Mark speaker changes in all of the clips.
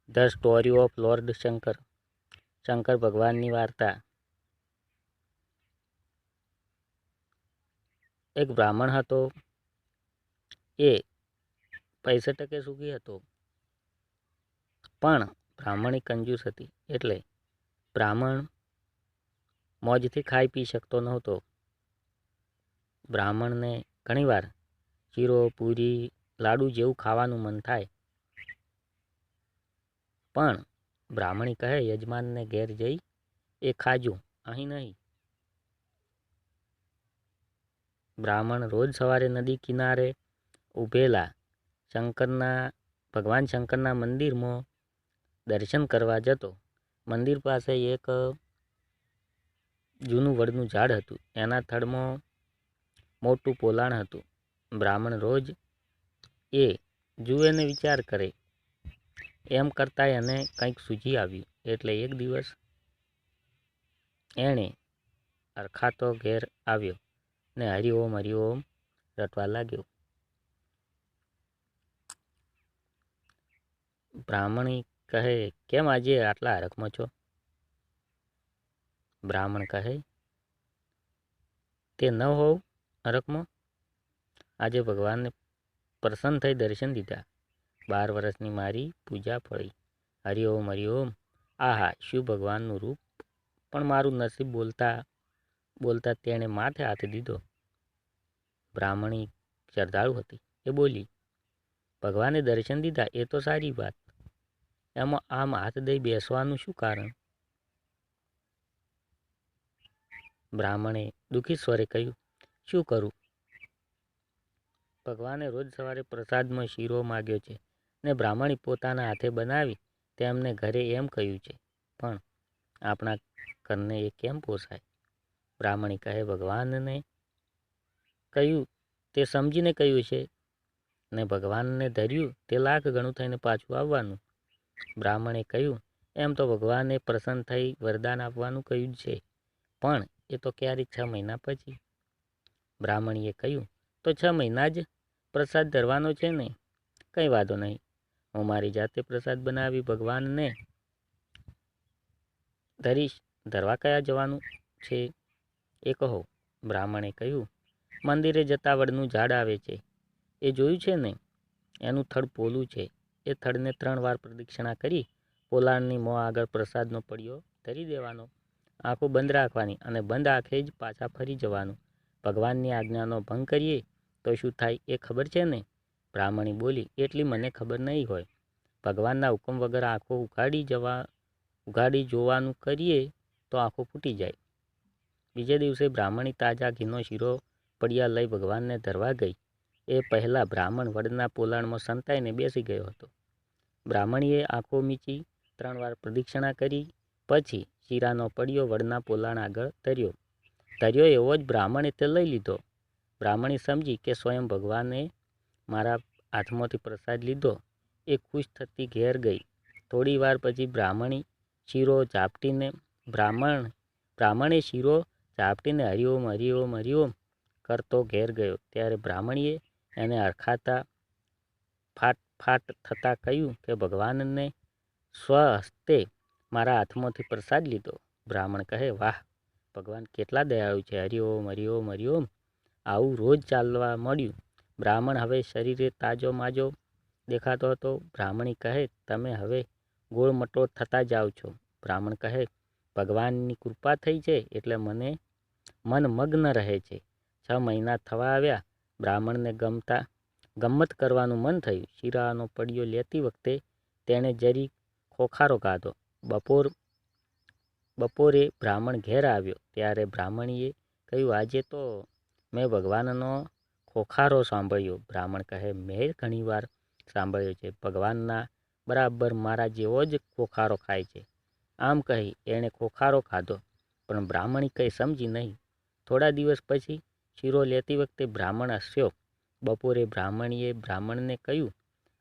Speaker 1: The story of lord Shankar. Shankar ભગવાનની વાર્તા. એક બ્રાહ્મણ હતો. એ પૈસા ટકે સુખી હતો, પણ બ્રાહ્મણી કંજૂસ હતી. એટલે બ્રાહ્મણ મોજથી ખાઈ પી શકતો નહોતો. બ્રાહ્મણને ઘણીવાર શીરો, પૂરી, લાડુ જેવું ખાવાનું મન થાય, પણ બ્રાહ્મણી કહે, યજમાનને ઘેર જઈ એ ખાજો, અહીં નહીં. બ્રાહ્મણ રોજ સવારે નદી કિનારે ઊભેલા ભગવાન શંકરના મંદિરમાં દર્શન કરવા જતો. મંદિર પાસે એક જૂનું વડનું ઝાડ હતું. એના થડમાં મોટું પોલાણ હતું. બ્રાહ્મણ રોજ એ જુએ ને વિચાર કરે. એમ કરતાં એને કંઈક સૂઝી આવ્યું. એટલે એક દિવસ એણે અરખાતો ઘેર આવ્યો ને હરિઓમ હરિઓમ રટવા લાગ્યો. બ્રાહ્મણી કહે, કેમ આજે આટલા હરખમાં છો? બ્રાહ્મણ કહે, તે ન હોવ હરખમાં. આજે ભગવાનને પ્રસન્ન થઈ દર્શન દીધા. 12 વર્ષની મારી પૂજા ફળી. હરિઓમ હરિઓમ. આહા, શું ભગવાનનું રૂપ! પણ મારું નસીબ બોલતા તેણે માથે હાથ દીધો. બ્રાહ્મણી શ્રદ્ધાળુ હતી. એ બોલી, ભગવાને દર્શન દીધા એ તો સારી વાત, એમાં આમ હાથ દઈ બેસવાનું શું કારણ? બ્રાહ્મણે દુઃખી સ્વરે કહ્યું, શું કરું? ભગવાને રોજ સવારે પ્રસાદમાં શીરો માગ્યો છે ને બ્રાહ્મણી પોતાના હાથે બનાવી તેમને ઘરે એમ કહ્યું છે, પણ આપણા ઘરને એ કેમ પોસાય? બ્રાહ્મણી કહે, ભગવાનને કહ્યું તે સમજીને કહ્યું છે ને ભગવાનને ધર્યું તે લાખ ગણું થઈને પાછું આવવાનું. બ્રાહ્મણે કહ્યું, એમ તો ભગવાને પ્રસન્ન થઈ વરદાન આપવાનું કહ્યું છે, પણ એ તો ક્યારે 6 મહિના પછી. બ્રાહ્મણીએ કહ્યું, તો 6 મહિના જ પ્રસાદ ધરવાનો છે ને? કંઈ વાંધો નહીં, હું મારી જાતે પ્રસાદ બનાવી ભગવાનને ધરીશ. ધરવા કયા જવાનું છે એ કહો. બ્રાહ્મણે કહ્યું, મંદિરે જતા વડનું ઝાડ આવે છે એ જોયું છે ને? એનું થડ પોલું છે. એ થડને 3 વાર પ્રદક્ષિણા કરી પોલાણની મોં આગળ પ્રસાદનો પડિયો ધરી દેવાનો. આંખો બંધ રાખવાની અને બંધ આંખે જ પાછા ફરી જવાનું. ભગવાનની આજ્ઞાનો ભંગ કરીએ તો શું થાય એ ખબર છે ને? બ્રાહ્મણી બોલી, એટલી મને ખબર નહીં હોય. ભગવાનના હુકમ વગર આંખો ઉઘાડી જોવાનું કરીએ તો આંખો ફૂટી જાય. બીજે દિવસે બ્રાહ્મણી તાજા ઘીનો શીરો પડિયા લઈ ભગવાનને ધરવા ગઈ. એ પહેલાં બ્રાહ્મણ વડના પોલાણમાં સંતાઈને બેસી ગયો હતો. બ્રાહ્મણીએ આંખો મીચી 3 વાર પ્રદક્ષિણા કરી, પછી શીરાનો પડિયો વડના પોલાણ આગળ ધર્યો એવો જ બ્રાહ્મણે તે લઈ લીધો. બ્રાહ્મણી સમજી કે સ્વયં ભગવાને મારા હાથમાંથી પ્રસાદ લીધો. એ ખુશ થતી ઘેર ગઈ. થોડી વાર પછી બ્રાહ્મણે શીરો ઝાપટીને હરિઓમ હરિઓમ હરિઓમ કરતો ઘેર ગયો. ત્યારે બ્રાહ્મણીએ એને હરખાતા ફાટ થતાં કહ્યું કે ભગવાનને સ્વહસ્તે મારા હાથમાંથી પ્રસાદ લીધો. બ્રાહ્મણ કહે, વાહ, ભગવાન કેટલા દયાળુ છે! હરિઓમ હરિઓમ હરિઓમ. આવું રોજ ચાલવા મળ્યું. બ્રાહ્મણ હવે શરીરે તાજો માજો દેખાતો હતો. બ્રાહ્મણી કહે, તમે હવે ગોળ મટોળ થતા જાઓ છો. બ્રાહ્મણ કહે, ભગવાનની કૃપા થઈ છે એટલે મન મગ્ન રહે છે. 6 મહિના થવા આવ્યા. બ્રાહ્મણને ગમ્મત કરવાનું મન થયું. શીરાનો પડિયો લેતી વખતે તેણે જરી ખોખારો ખાધો. બપોરે બ્રાહ્મણ ઘેર આવ્યો ત્યારે બ્રાહ્મણીએ કહ્યું, આજે તો મેં ભગવાનનો ખોખારો સાંભળ્યો. બ્રાહ્મણ કહે, મેં ઘણીવાર સાંભળ્યો છે, ભગવાનના બરાબર મારા જેવો જ ખોખારો ખાય છે. આમ કહી એણે ખોખારો ખાધો, પણ બ્રાહ્મણી કંઈ સમજી નહીં. થોડા દિવસ પછી શીરો લેતી વખતે બ્રાહ્મણ હસ્યો. બપોરે બ્રાહ્મણીએ બ્રાહ્મણને કહ્યું,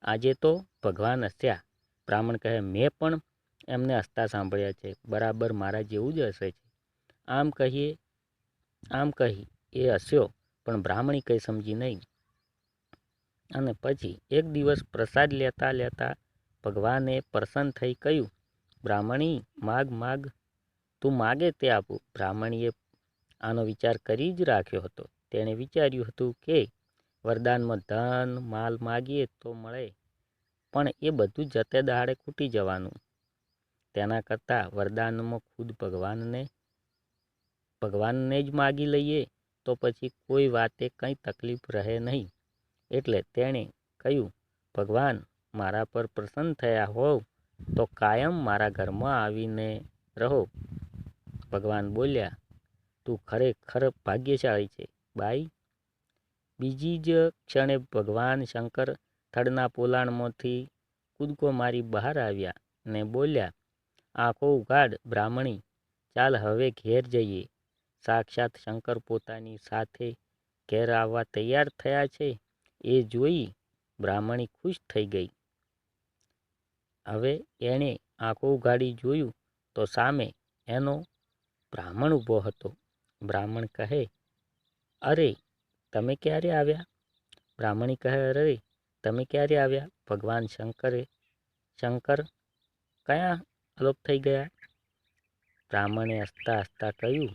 Speaker 1: આજે તો ભગવાન હસ્યા. બ્રાહ્મણ કહે, મેં પણ એમને હસતા સાંભળ્યા છે, બરાબર મારા જેવું જ હસે છે. આમ કહી એ હસ્યો, પણ બ્રાહ્મણી કંઈ સમજી નહીં. અને પછી એક દિવસ પ્રસાદ લેતા ભગવાને પ્રસન્ન થઈ કહ્યું, બ્રાહ્મણી માગ માગ, તું માગે તે આપું. બ્રાહ્મણીએ આનો વિચાર કરી જ રાખ્યો હતો. તેણે વિચાર્યું હતું કે વરદાનમાં ધન માલ માગીએ તો મળે, પણ એ બધું જતે દાડે ખૂટી જવાનું. તેના કરતાં વરદાનમાં ખુદ ભગવાનને જ માગી લઈએ તો પછી કોઈ વાતે કંઈ તકલીફ રહે નહીં. એટલે તેણે કહ્યું, ભગવાન મારા પર પ્રસન્ન થયા હોવ તો કાયમ મારા ઘરમાં આવીને રહો. ભગવાન બોલ્યા, તું ખરેખર ભાગ્યશાળી છે બાઈ. બીજી જ ક્ષણે ભગવાન શંકર થડના પોલાણમાંથી કૂદકો મારી બહાર આવ્યા ને બોલ્યા, આંખો ઉઘાડ બ્રાહ્મણી, ચાલ હવે ઘેર જઈએ. સાક્ષાત શંકર પોતાની સાથે ઘેર આવવા તૈયાર થયા છે એ જોઈ બ્રાહ્મણી ખુશ થઈ ગઈ. હવે એણે આંખો ઉઘાડી જોયું તો સામે એનો બ્રાહ્મણ ઊભો હતો. બ્રાહ્મણ કહે, અરે તમે ક્યારે આવ્યા? બ્રાહ્મણી કહે, અરે તમે ક્યારે આવ્યા? ભગવાન શંકર કયા અલોપ થઈ ગયા? બ્રાહ્મણે હસતા હસતા કહ્યું,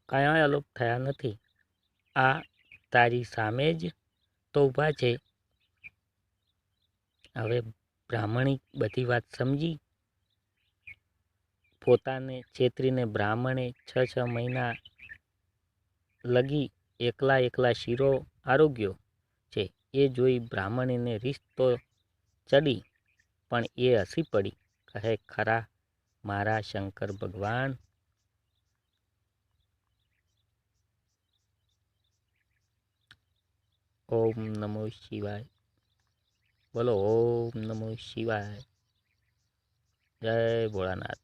Speaker 1: કયા અલોપ થયા નથી, આ તારી સામે જ તો ઊભા છે. હવે બ્રાહ્મણી બધી વાત સમજી. પોતાને છેતરીને બ્રાહ્મણે 6 મહિના લગી એકલા શીરો આરોગ્યો છે એ જોઈ બ્રાહ્મણીને રીસ તો ચડી, પણ એ હસી પડી. કહે, ખરા મારા શંકર ભગવાન. ઓમ નમો શિવાય. બોલો ઓમ નમો શિવાય. જય ભોળાનાથ.